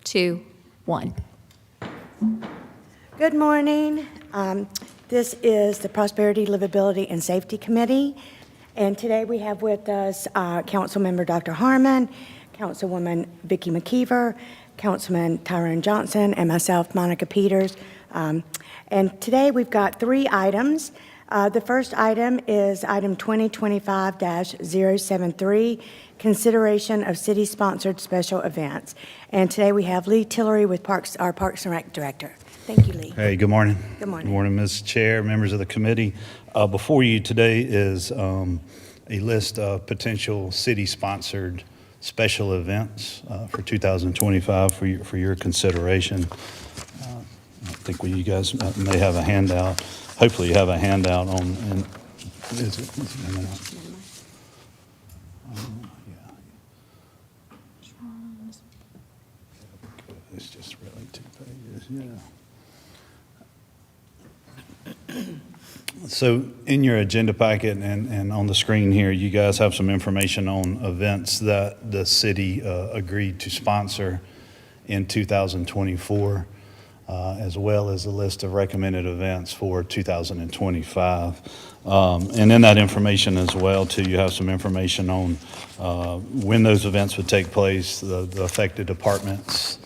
2, 1. Good morning. This is the Prosperity, Livability, and Safety Committee. And today we have with us Councilmember Dr. Harmon, Councilwoman Vicki McKeever, Councilman Tyrone Johnson, and myself, Monica Peters. And today we've got 3 items. The first item is item 2025-073, consideration of city-sponsored special events. And today we have Lee Tillery with our Parks and Rec Director. Thank you, Lee. Hey, good morning. Good morning. Good morning, Ms. Chair, members of the committee. Before you today is a list of potential city-sponsored special events for 2025 for your consideration. I think you guys may have a handout. Hopefully you have a handout on, and is it? It's just really 2 pages, yeah. So in your agenda packet and on the screen here, you guys have some information on events that the city agreed to sponsor in 2024. As well as a list of recommended events for 2025. And in that information as well, too, you have some information on when those events would take place, the affected departments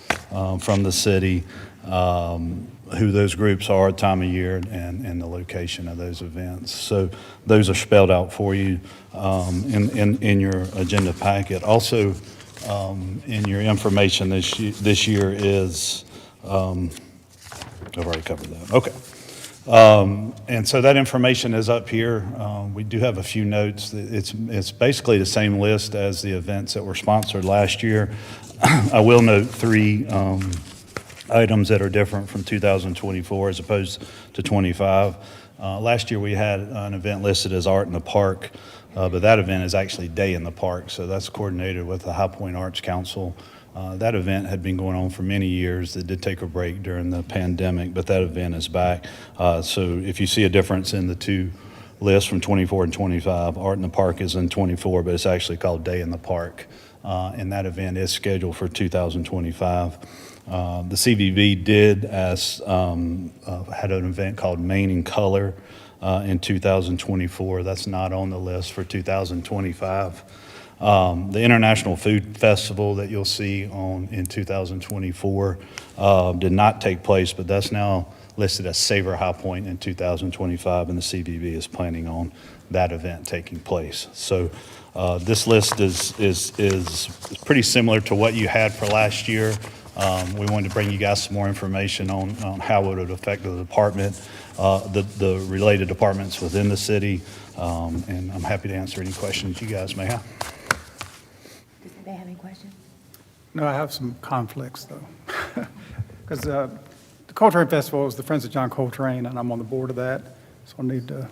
from the city, who those groups are, time of year, and the location of those events. So those are spelled out for you in your agenda packet. Also, in your information this year is I've already covered that. Okay. And so that information is up here. We do have a few notes. It's basically the same list as the events that were sponsored last year. I will note 3 items that are different from 2024 as opposed to 25. Last year we had an event listed as Art in the Park, but that event is actually Day in the Park. So that's coordinated with the High Point Arts Council. That event had been going on for many years. It did take a break during the pandemic, but that event is back. So if you see a difference in the 2 lists from 24 and 25, Art in the Park is in 24, but it's actually called Day in the Park. And that event is scheduled for 2025. The CVB did had an event called Maine in Color in 2024. That's not on the list for 2025. The International Food Festival that you'll see in 2024 did not take place, but that's now listed as Savor High Point in 2025, and the CVB is planning on that event taking place. So this list is pretty similar to what you had for last year. We wanted to bring you guys some more information on how it would affect the department, the related departments within the city, and I'm happy to answer any questions you guys may have. Does anybody have any questions? No, I have some conflicts, though. Because the Coltrane Festival is the Friends of John Coltrane, and I'm on the board of that. So I need to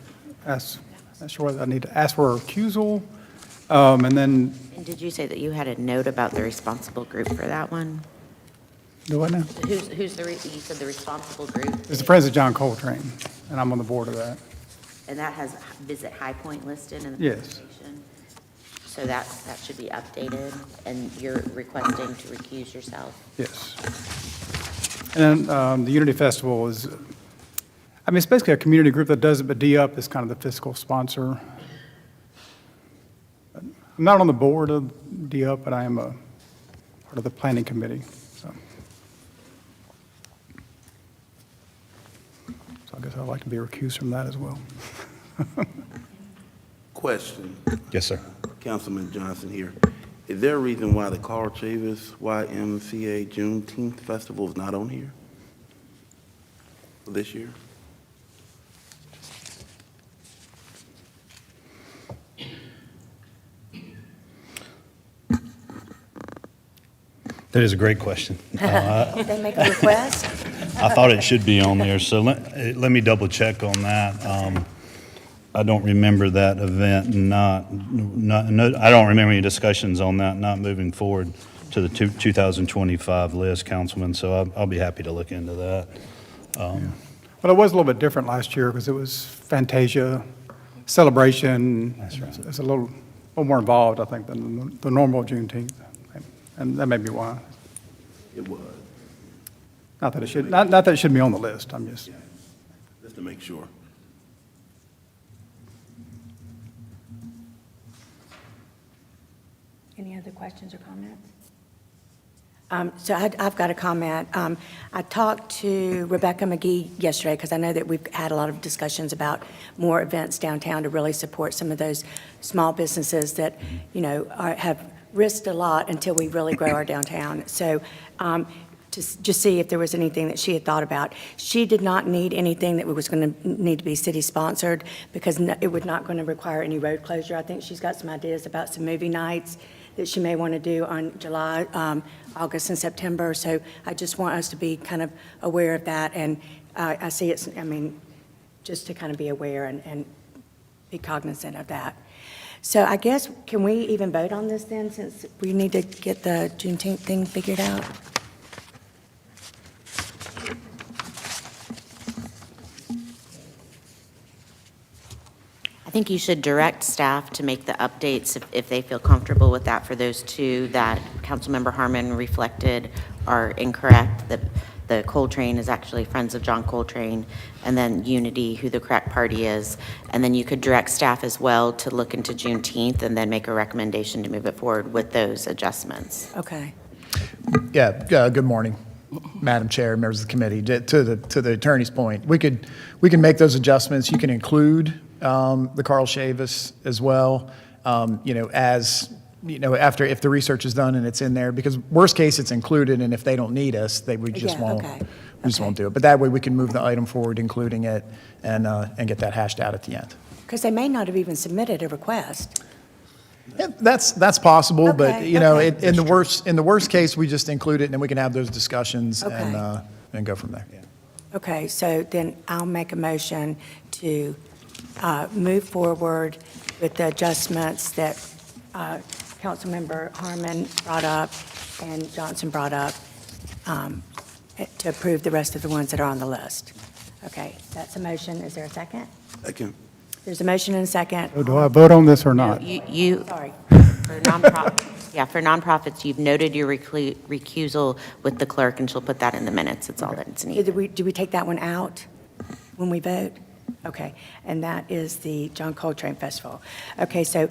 ask, not sure whether I need to ask for a recusal. And then, And did you say that you had a note about the responsible group for that one? do what now? Who's you said the responsible group? It's the Friends of John Coltrane, and I'm on the board of that. And that has Visit High Point listed in the Yes. presentation? So that should be updated, and you're requesting to recuse yourself? Yes. And then the Unity Festival is, I mean, it's basically a community group that does it, but D-Up is kind of the fiscal sponsor. I'm not on the board of D-Up, but I am a part of the planning committee. So I guess I'd like to be recused from that as well. Question, Yes, sir. Councilman Johnson here. Is there a reason why the Carl Chavis YMCA Juneteenth Festival is not on here for this year? That is a great question. Did they make a request? I thought it should be on there, so let me double check on that. I don't remember that event no, I don't remember any discussions on that not moving forward to the 2025 list, Councilman, so I'll be happy to look into that. But it was a little bit different last year because it was Fantasia, celebration. That's right. It's a little more involved, I think, than the normal Juneteenth. And that may be why. It was, Not that it should, not that it should be on the list, I'm just, just to make sure. Any other questions or comments? So I've got a comment. I talked to Rebecca McGee yesterday because I know that we've had a lot of discussions about more events downtown to really support some of those small businesses that, you know, have risked a lot until we really grow our downtown. So to just see if there was anything that she had thought about. She did not need anything that was going to need to be city-sponsored because it would not going to require any road closure. I think she's got some ideas about some movie nights that she may want to do on July, August, and September. So I just want us to be kind of aware of that. And I see it's, I mean, just to kind of be aware and be cognizant of that. So I guess, can we even vote on this then, since we need to get the Juneteenth thing figured out? I think you should direct staff to make the updates if they feel comfortable with that for those two that Councilmember Harmon reflected are incorrect. The Coltrane is actually Friends of John Coltrane, and then Unity, who the correct party is. And then you could direct staff as well to look into Juneteenth and then make a recommendation to move it forward with those adjustments. Okay. Yeah, good morning, Madam Chair, members of the committee. To the attorney's point, we can make those adjustments. You can include the Carl Chavis as well, you know, as, you know, after, if the research is done and it's in there, because worst case, it's included, and if they don't need us, we just Yeah, won't, okay. we just won't do it. But that way, we can move the item forward, including it, and get that hashed out at the end. Because they may not have even submitted a request. Yeah, that's possible, but, Okay, you know, okay. in the worst case, we just include it, and then we can have those discussions Okay. and go from there. Okay, so then I'll make a motion to move forward with the adjustments that Councilmember Harmon brought up and Johnson brought up to approve the rest of the ones that are on the list. Okay, that's a motion. Is there a second? Second. There's a motion and a second. so do I vote on this or not? You, Sorry. for nonprofits, yeah, for nonprofits, you've noted your recusal with the clerk, and she'll put that in the minutes. It's all that's needed. Do we take that one out when we vote? Okay, and that is the John Coltrane Festival. Okay, so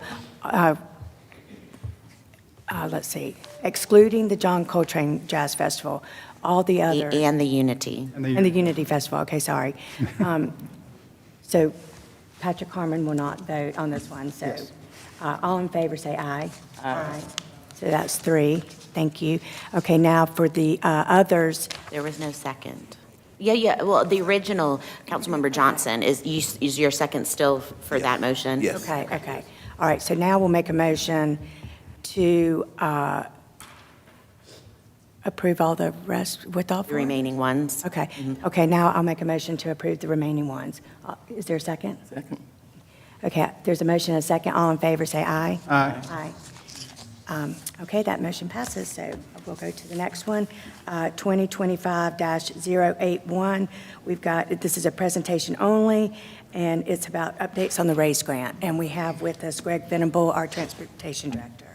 let's see, excluding the John Coltrane Jazz Festival, all the other. And the Unity. And the Unity Festival, okay, sorry. So Patrick Harmon will not vote on this one, so all in favor say aye. Aye. So that's 3, thank you. Okay, now for the others, There was no second. Yeah, well, the original, Councilmember Johnson, is your second still for that motion? Yes. okay. All right, so now we'll make a motion to approve all the rest with all The four? remaining ones? Okay, okay, now I'll make a motion to approve the remaining ones. Is there a second? Second. Okay, there's a motion and a second. All in favor, say aye. Aye. Aye. Okay, that motion passes, so we'll go to the next one. 2025-081. We've got, this is a presentation only, and it's about updates on the RAISE grant. And we have with us Greg Venable, our Transportation Director.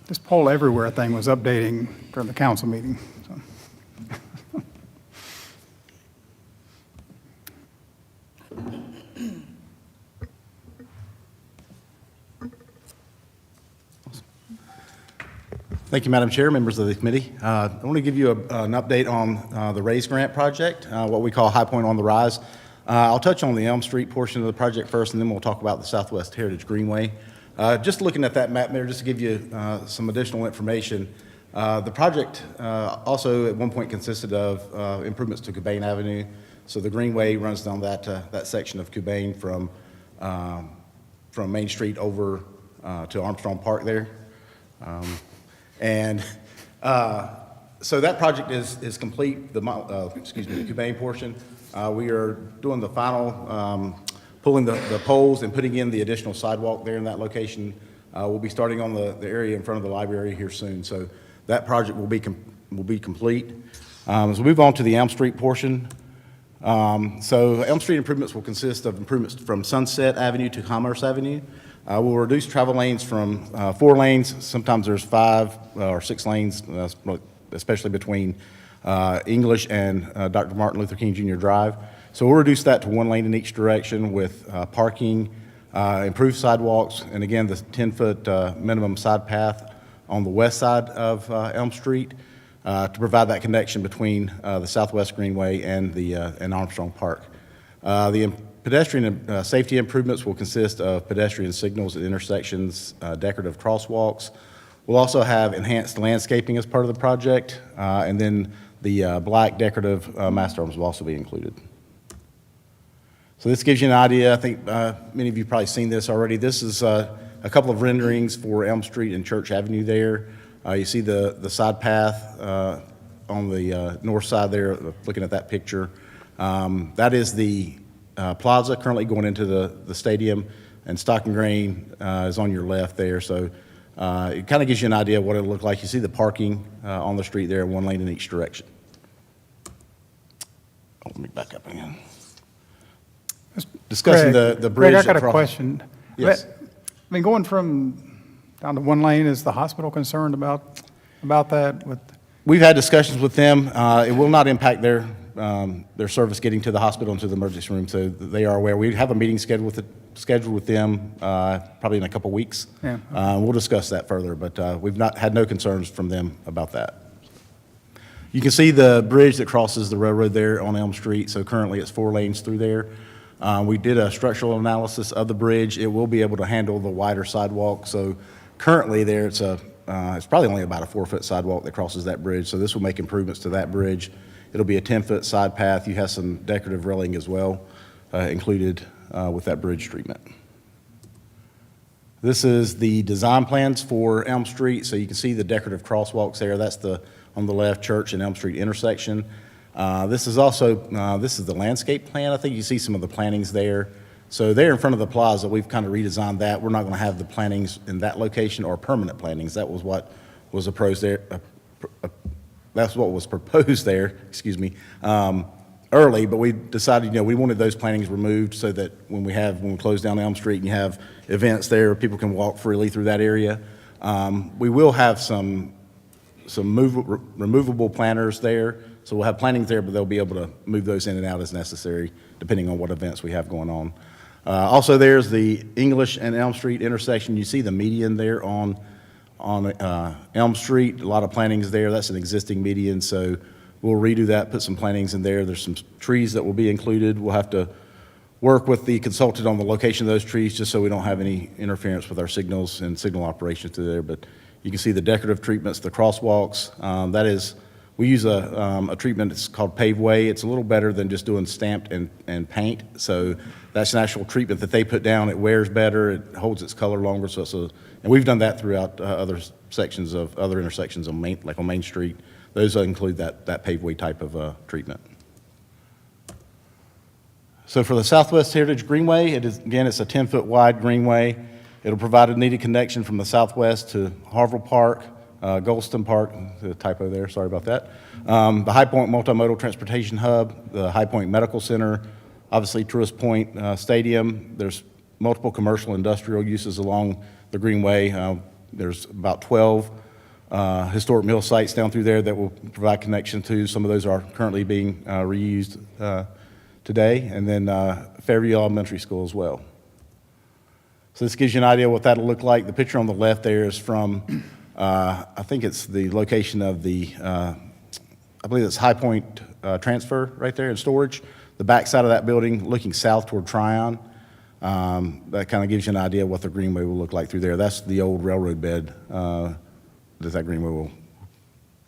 This poll everywhere thing was updating during the council meeting, so. Thank you, Madam Chair, members of the committee. I want to give you an update on the RAISE grant project, what we call High Point on the Rise. I'll touch on the Elm Street portion of the project first, and then we'll talk about the Southwest Heritage Greenway. Just looking at that map there, just to give you some additional information, the project also at one point consisted of improvements to Cobain Avenue. So the Greenway runs down that section of Cobain from Main Street over to Armstrong Park there. So that project is complete, the Cobain portion. We are doing the final, pulling the poles and putting in the additional sidewalk there in that location. We'll be starting on the area in front of the library here soon. So that project will be complete. As we move on to the Elm Street portion, So Elm Street improvements will consist of improvements from Sunset Avenue to Commerce Avenue. We'll reduce travel lanes from 4 lanes, sometimes there's 5 or 6 lanes, especially between English and Dr. Martin Luther King Jr. Drive. So we'll reduce that to 1 lane in each direction with parking, improved sidewalks, and again, the 10-foot minimum side path on the west side of Elm Street to provide that connection between the Southwest Greenway and Armstrong Park. The pedestrian safety improvements will consist of pedestrian signals at intersections, decorative crosswalks. We'll also have enhanced landscaping as part of the project, and then the black decorative mast arms will also be included. So this gives you an idea. I think many of you have probably seen this already. This is a couple of renderings for Elm Street and Church Avenue there. You see the side path on the north side there, looking at that picture. That is the plaza currently going into the stadium, and Stock and Grain is on your left there. So it kind of gives you an idea of what it'll look like. You see the parking on the street there, 1 lane in each direction. Oh, let me back up again. Discussing Greg, the bridge. Greg, I got a across- question. Yes. I mean, going from down to 1 lane, is the hospital concerned about that with? We've had discussions with them. It will not impact their service getting to the hospital and to the emergency room, so they are aware. We have a meeting scheduled with them probably in a couple weeks. Yeah. We'll discuss that further, but we've not had no concerns from them about that. You can see the bridge that crosses the railroad there on Elm Street, so currently it's 4 lanes through there. We did a structural analysis of the bridge. It will be able to handle the wider sidewalk, so currently there it's probably only about a 4-foot sidewalk that crosses that bridge, so this will make improvements to that bridge. It'll be a 10-foot side path. You have some decorative railing as well included with that bridge treatment. This is the design plans for Elm Street, so you can see the decorative crosswalks there. That's on the left, Church and Elm Street intersection. This is the landscape plan. I think you see some of the plantings there. So there in front of the plaza, we've kind of redesigned that. We're not going to have the plantings in that location or permanent plantings. That was what was proposed there. That's what was proposed there, early, but we decided, we wanted those plantings removed so that when we close down Elm Street and you have events there, people can walk freely through that area. We will have some removable planters there, so we'll have plantings there, but they'll be able to move those in and out as necessary, depending on what events we have going on. Also, there's the English and Elm Street intersection. You see the median there on Elm Street. A lot of plantings there. That's an existing median, so we'll redo that, put some plantings in there. There's some trees that will be included. We'll have to work with the consultant on the location of those trees, just so we don't have any interference with our signals and signal operations through there. But you can see the decorative treatments, the crosswalks. We use a treatment that's called Pave Way. It's a little better than just doing stamped and paint. So that's an actual treatment that they put down. It wears better. It holds its color longer. And we've done that throughout other intersections on Main Street. Those include that Pave Way type of treatment. So for the Southwest Heritage Greenway, it's a 10-foot wide greenway. It'll provide a needed connection from the southwest to Harville Park, Goldston Park, the typo there, sorry about that. The High Point Multimodal Transportation Hub, the High Point Medical Center, obviously Tourist Point Stadium. There's multiple commercial industrial uses along the Greenway. There's about 12 historic mill sites down through there that will provide connection to. Some of those are currently being reused today, and then Fairview Elementary School as well. So this gives you an idea of what that'll look like. The picture on the left there is from, I think it's the location of I believe it's High Point Transfer right there in storage. The back side of that building looking south toward Tryon. That kind of gives you an idea of what the greenway will look like through there. That's the old railroad bed that greenway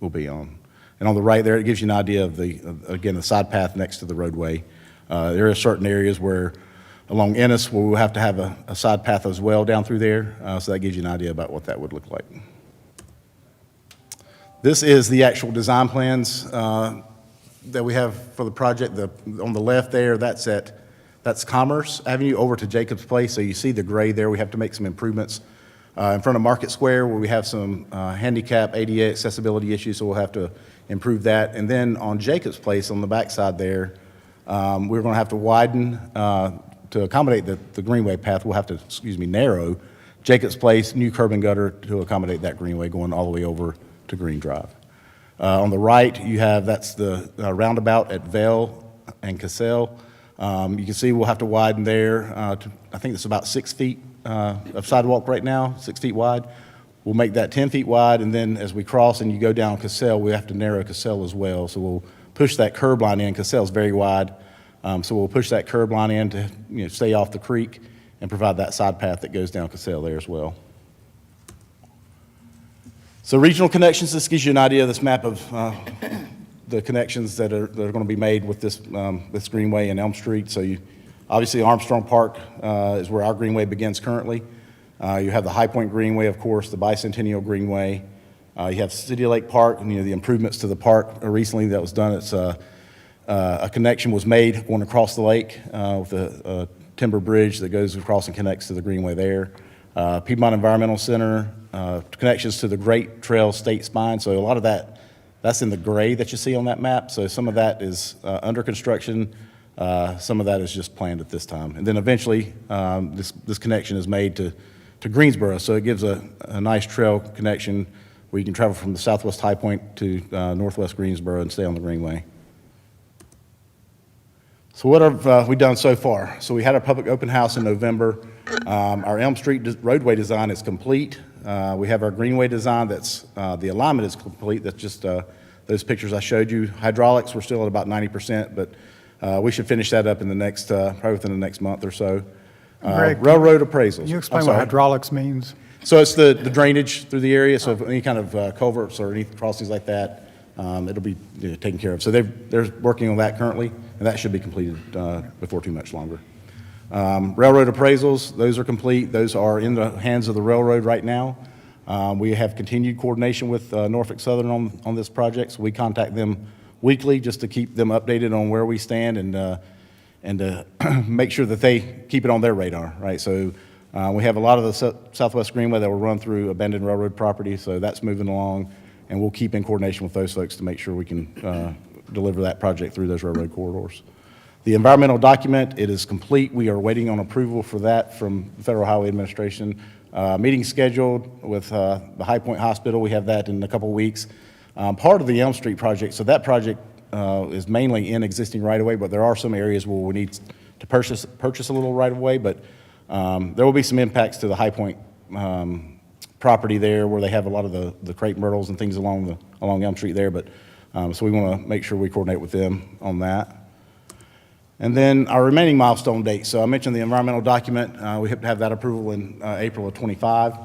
will be on. And on the right there, it gives you an idea of the side path next to the roadway. There are certain areas where along Ennis where we'll have to have a side path as well down through there. So that gives you an idea about what that would look like. This is the actual design plans that we have for the project. On the left there, that's Commerce Avenue over to Jacobs Place. So you see the gray there. We have to make some improvements in front of Market Square where we have some handicap ADA accessibility issues, so we'll have to improve that. And then on Jacobs Place on the backside there, We're going to have to widen, to accommodate the greenway path, we'll have to, narrow Jacobs Place, new curb and gutter to accommodate that greenway going all the way over to Green Drive. On the right, you have, that's the roundabout at Vale and Cassell. You can see we'll have to widen there to, I think it's about 6 feet of sidewalk right now, 6 feet wide. We'll make that 10 feet wide, and then as we cross and you go down Cassell, we have to narrow Cassell as well. So we'll push that curb line in. Cassell's very wide, so we'll push that curb line in to stay off the creek and provide that side path that goes down Cassell there as well. So regional connections, this gives you an idea of this map of the connections that are going to be made with this, this greenway and Elm Street. So obviously Armstrong Park is where our greenway begins currently. You have the High Point Greenway, of course, the Bicentennial Greenway. You have City Lake Park, and the improvements to the park recently that was done. It's a connection was made going across the lake with a timber bridge that goes across and connects to the greenway there. Piedmont Environmental Center, connections to the Great Trail State Spine. So a lot of that's in the gray that you see on that map. So some of that is under construction. Some of that is just planned at this time. And then eventually, this connection is made to Greensboro. So it gives a nice trail connection where you can travel from the southwest High Point to northwest Greensboro and stay on the greenway. So what have we done so far? So we had our public open house in November. Our Elm Street roadway design is complete. We have our greenway design that's, the alignment is complete. That's just those pictures I showed you. Hydraulics, we're still at about 90%, but we should finish that up in the next, probably within the next month or so. Greg, Railroad appraisals. Can you I'm explain what sorry. hydraulics means? So it's the drainage through the area, so if any kind of culverts or any crossings like that, it'll be taken care of. So they're working on that currently, and that should be completed before too much longer. Railroad appraisals, those are complete. Those are in the hands of the railroad right now. We have continued coordination with Norfolk Southern on this project, so we contact them weekly just to keep them updated on where we stand and to make sure that they keep it on their radar, right? So we have a lot of the Southwest Greenway that will run through abandoned railroad property, so that's moving along, and we'll keep in coordination with those folks to make sure we can deliver that project through those railroad corridors. The environmental document, it is complete. We are waiting on approval for that from the Federal Highway Administration. Meeting scheduled with the High Point Hospital. We have that in a couple of weeks. Part of the Elm Street project, so that project is mainly in existing right-of-way, but there are some areas where we need to purchase a little right-of-way, but there will be some impacts to the High Point property there where they have a lot of the crepe myrtles and things along Elm Street there, but so we want to make sure we coordinate with them on that. And then our remaining milestone dates. So I mentioned the environmental document. We hope to have that approval in April of 25.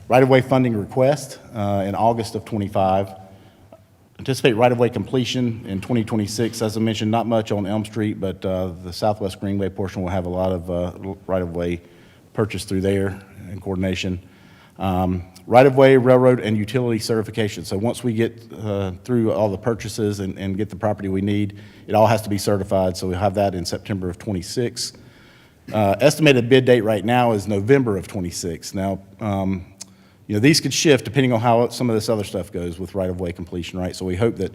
Right-of-way funding request in August of 25. Anticipate right-of-way completion in 2026. As I mentioned, not much on Elm Street, but the Southwest Greenway portion will have a lot of right-of-way purchased through there in coordination. Right-of-way, railroad, and utility certification. So once we get through all the purchases and get the property we need, it all has to be certified. So we'll have that in September of 26. Estimated bid date right now is November of 26. Now, these could shift depending on how some of this other stuff goes with right-of-way completion, right? So we hope that,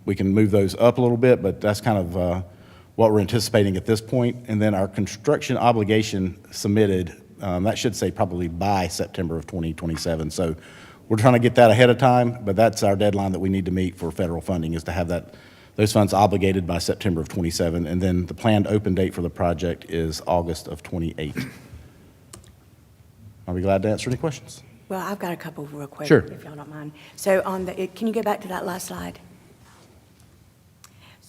we can move those up a little bit, but that's kind of what we're anticipating at this point. And then our construction obligation submitted, that should say probably by September of 2027. So we're trying to get that ahead of time, but that's our deadline that we need to meet for federal funding, is to have those funds obligated by September of 27. And then the planned open date for the project is August of 28. I'll be glad to answer any questions. Well, I've got a couple real quick, Sure. if y'all don't mind. So can you go back to that last slide?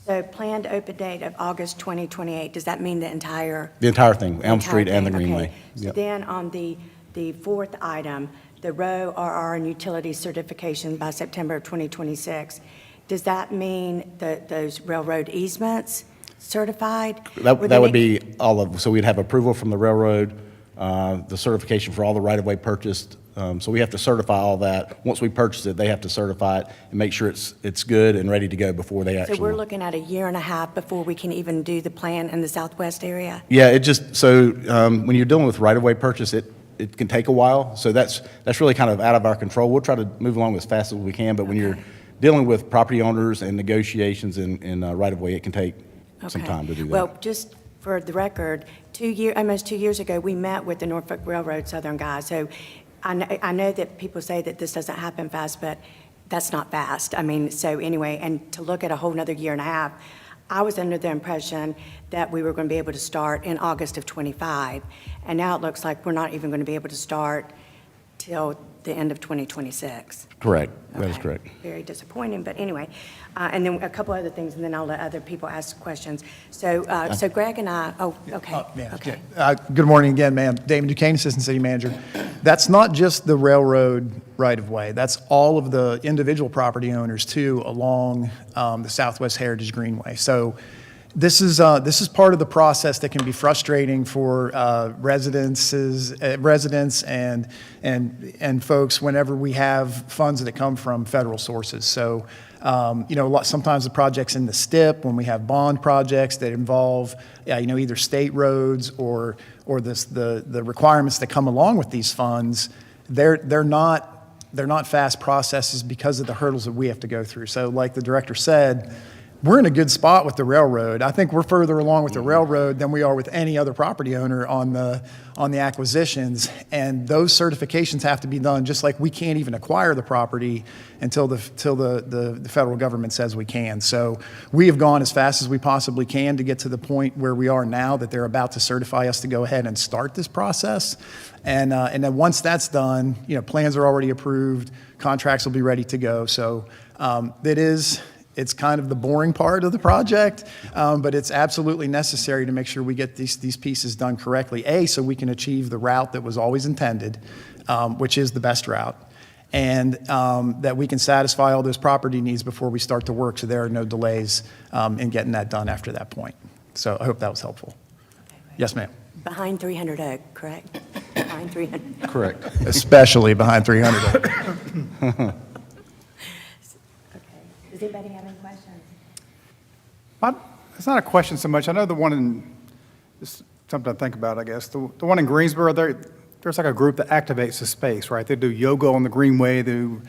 So planned open date of August 2028, does that mean the entire? The entire thing, Elm entire Street and the thing? Greenway. Okay. So Yep. then on the fourth item, the row RR and utility certification by September of 2026, does that mean that those railroad easements certified? That would be all of, so we'd have approval from the railroad, the certification for all the right-of-way purchased. So we have to certify all that. Once we purchase it, they have to certify it and make sure it's good and ready to go before they actually. So we're looking at a year and a half before we can even do the plan in the southwest area? Yeah, when you're dealing with right-of-way purchase, it can take a while. So that's really kind of out of our control. We'll try to move along as fast as we can, but when you're dealing with property owners and negotiations and right-of-way, it can take some Okay. time to do that. Well, just for the record, almost 2 years ago, we met with the Norfolk Railroad Southern guys. So I know that people say that this doesn't happen fast, but that's not fast. I mean, so anyway, and to look at a whole nother year and a half, I was under the impression that we were going to be able to start in August of '25. And now it looks like we're not even going to be able to start till the end of 2026. Correct, that is Okay. correct. Very disappointing, but anyway. And then a couple other things, and then I'll let other people ask questions. So Greg and I, okay, Yeah, okay. Good morning again, ma'am. Damon Duquesne, Assistant City Manager. That's not just the railroad right-of-way. That's all of the individual property owners, too, along the Southwest Heritage Greenway. So this is part of the process that can be frustrating for residents and folks whenever we have funds that come from federal sources. So, sometimes the project's in the STIP when we have bond projects that involve, either state roads or the requirements that come along with these funds. They're not fast processes because of the hurdles that we have to go through. So, like the director said, we're in a good spot with the railroad. I think we're further along with the railroad than we are with any other property owner on the acquisitions. And those certifications have to be done, just like we can't even acquire the property until the federal government says we can. So we have gone as fast as we possibly can to get to the point where we are now, that they're about to certify us to go ahead and start this process. And then once that's done, plans are already approved, contracts will be ready to go. So it's kind of the boring part of the project, but it's absolutely necessary to make sure we get these pieces done correctly. So we can achieve the route that was always intended, which is the best route, and that we can satisfy all those property needs before we start to work, so there are no delays in getting that done after that point. So I hope that was helpful. Yes, ma'am. Behind 300 Oak, correct? Behind 300. Correct. Especially behind 300. Okay. Does anybody have any questions? It's not a question so much. I know the one in, just something to think about, I guess. The one in Greensboro, there's like a group that activates the space, right? They do yoga on the Greenway, they do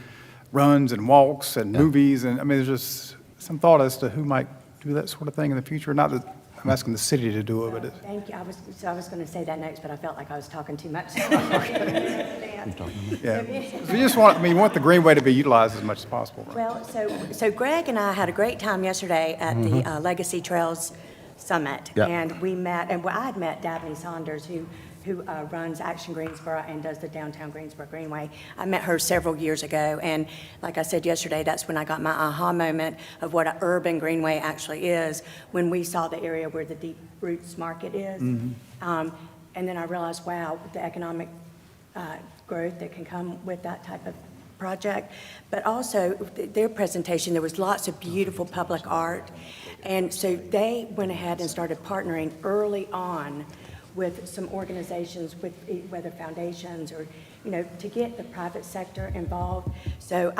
runs and walks and movies, and I mean, there's just some thought as to who might do that sort of thing in the future. Not that I'm asking the city to do it, but Thank you. I was going to say that next, but I felt like I was talking too much. yeah. So you want the Greenway to be utilized as much as possible, right? Well, so Greg and I had a great time yesterday at the Legacy Trails Summit. Yeah. And we met, and I had met Dabney Saunders, who runs Action Greensboro and does the downtown Greensboro Greenway. I met her several years ago, and like I said yesterday, that's when I got my aha moment of what an urban greenway actually is, when we saw the area where the Deep Roots Market is. And then I realized, wow, the economic growth that can come with that type of project. But also, their presentation, there was lots of beautiful public art. And so they went ahead and started partnering early on with some organizations, with whether foundations or, to get the private sector involved. So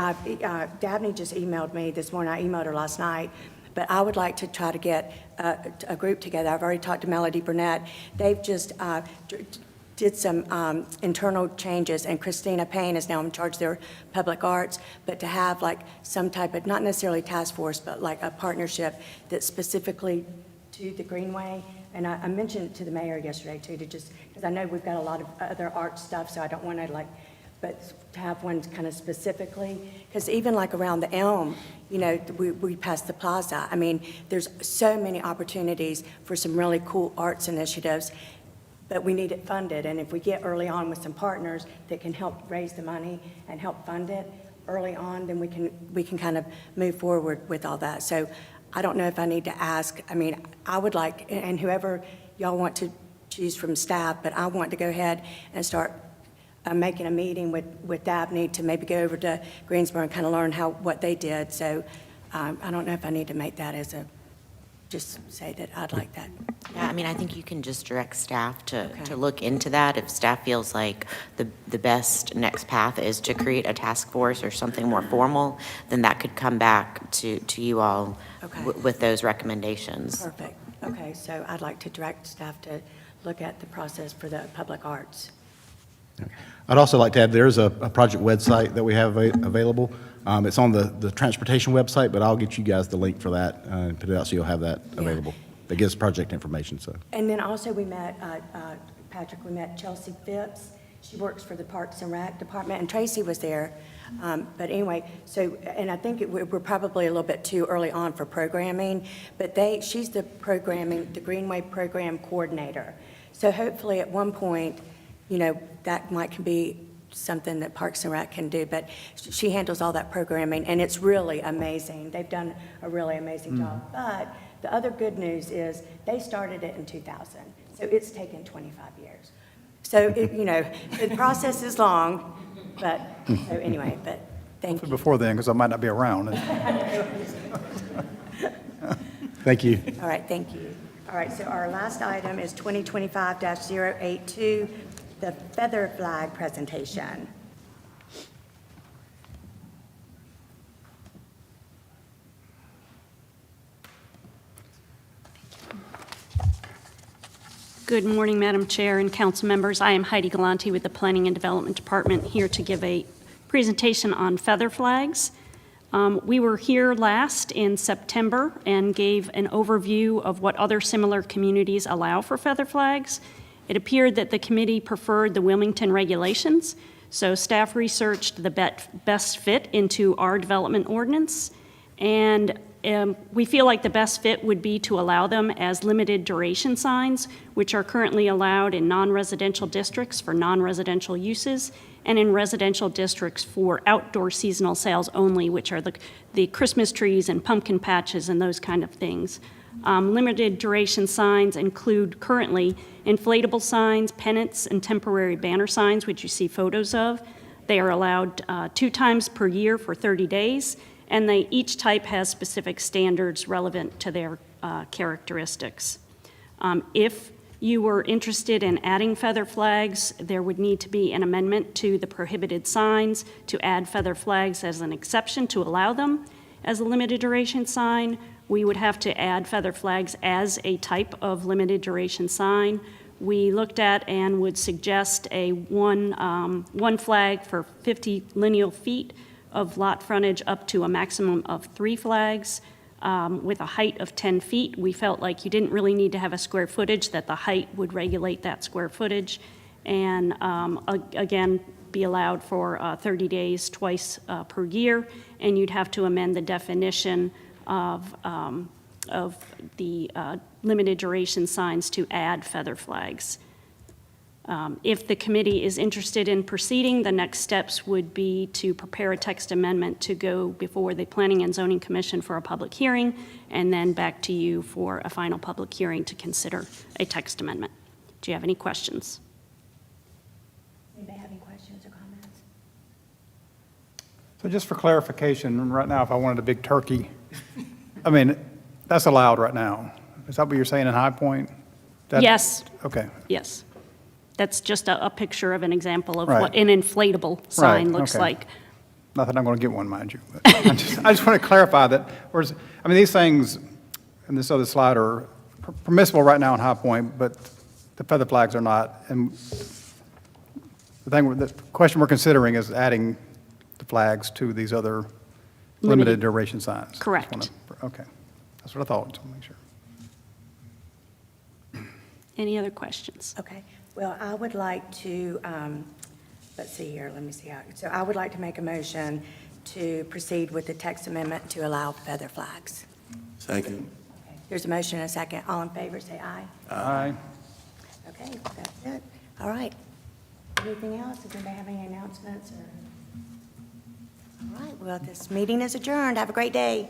Dabney just emailed me this morning. I emailed her last night. But I would like to try to get a group together. I've already talked to Melody Burnett. They've just did some internal changes, and Christina Payne is now in charge of their public arts, but to have like some type of, not necessarily task force, but like a partnership that's specifically to the Greenway. And I mentioned it to the mayor yesterday too, to just, because I know we've got a lot of other art stuff, so I don't want to but to have one kind of specifically, because even like around the Elm, we passed the plaza. I mean, there's so many opportunities for some really cool arts initiatives, but we need it funded. And if we get early on with some partners that can help raise the money and help fund it early on, then we can kind of move forward with all that. So I don't know if I need to ask. I mean, I would like, and whoever y'all want to choose from staff, but I want to go ahead and start making a meeting with Dabney to maybe go over to Greensboro and kind of learn what they did. So I don't know if I need to make that as just say that I'd like that. Yeah, I mean, I think you can just direct staff to look into that. If staff feels like the best next path is to create a task force or something more formal, then that could come back to you all with those recommendations. Perfect. Okay, so I'd like to direct staff to look at the process for the public arts. I'd also like to add, there's a project website that we have available. It's on the transportation website, but I'll get you guys the link for that and put it out so you'll have that available. that gives project information, so. And then also we met, Patrick, we met Chelsea Phipps. She works for the Parks and Rec Department, and Tracy was there. But anyway, so, and I think we're probably a little bit too early on for programming, but she's the Greenway Program Coordinator. So hopefully at one point, you know, that can be something that Parks and Rec can do, but she handles all that programming, and it's really amazing. They've done a really amazing job. But the other good news is they started it in 2000, so it's taken 25 years. So, you know, the process is long, but, so anyway, but thank you. Before then, because I might not be around. Thank you. All right, thank you. All right, so our last item is 2025-082, the feather flag presentation. Good morning, Madam Chair and council members. I am Heidi Galante with the Planning and Development Department, here to give a presentation on feather flags. We were here last in September and gave an overview of what other similar communities allow for feather flags. It appeared that the committee preferred the Wilmington regulations, so staff researched the best fit into our development ordinance, and we feel like the best fit would be to allow them as limited duration signs, which are currently allowed in non-residential districts for non-residential uses, and in residential districts for outdoor seasonal sales only, which are the Christmas trees and pumpkin patches and those kind of things. Limited duration signs include currently inflatable signs, pennants, and temporary banner signs, which you see photos of. They are allowed 2 times per year for 30 days, and each type has specific standards relevant to their characteristics. If you were interested in adding feather flags, there would need to be an amendment to the prohibited signs to add feather flags as an exception to allow them as a limited duration sign. We would have to add feather flags as a type of limited duration sign. We looked at and would suggest one flag for 50 lineal feet of lot frontage up to a maximum of 3 flags with a height of 10 feet. We felt like you didn't really need to have a square footage, that the height would regulate that square footage, and again, be allowed for 30 days twice per year, and you'd have to amend the definition of the limited duration signs to add feather flags. If the committee is interested in proceeding, the next steps would be to prepare a text amendment to go before the Planning and Zoning Commission for a public hearing, and then back to you for a final public hearing to consider a text amendment. Do you have any questions? Anybody have any questions or comments? So just for clarification, right now, if I wanted a big turkey, I mean, that's allowed right now. Is that what you're saying in High Point? Yes. Okay. Yes. That's just a picture of an example of Right. what an inflatable sign Right, looks okay. like. Not that I'm going to get one, mind you. But I just want to clarify that, whereas, I mean, these things in this other slide are permissible right now in High Point, but the feather flags are not. And the question we're considering is adding the flags to these other limited duration signs. Just Correct. Okay. That's what I thought, just want to make sure. Any other questions? Okay, well, I would like to, let's see here, let me see how, so I would like to make a motion to proceed with the text amendment to allow feather flags. Second. Okay, there's a motion and a second. All in favor, say aye. Aye. Okay, that's it. All right. Anything else? Does anybody have any announcements or? All right, well, this meeting is adjourned. Have a great day.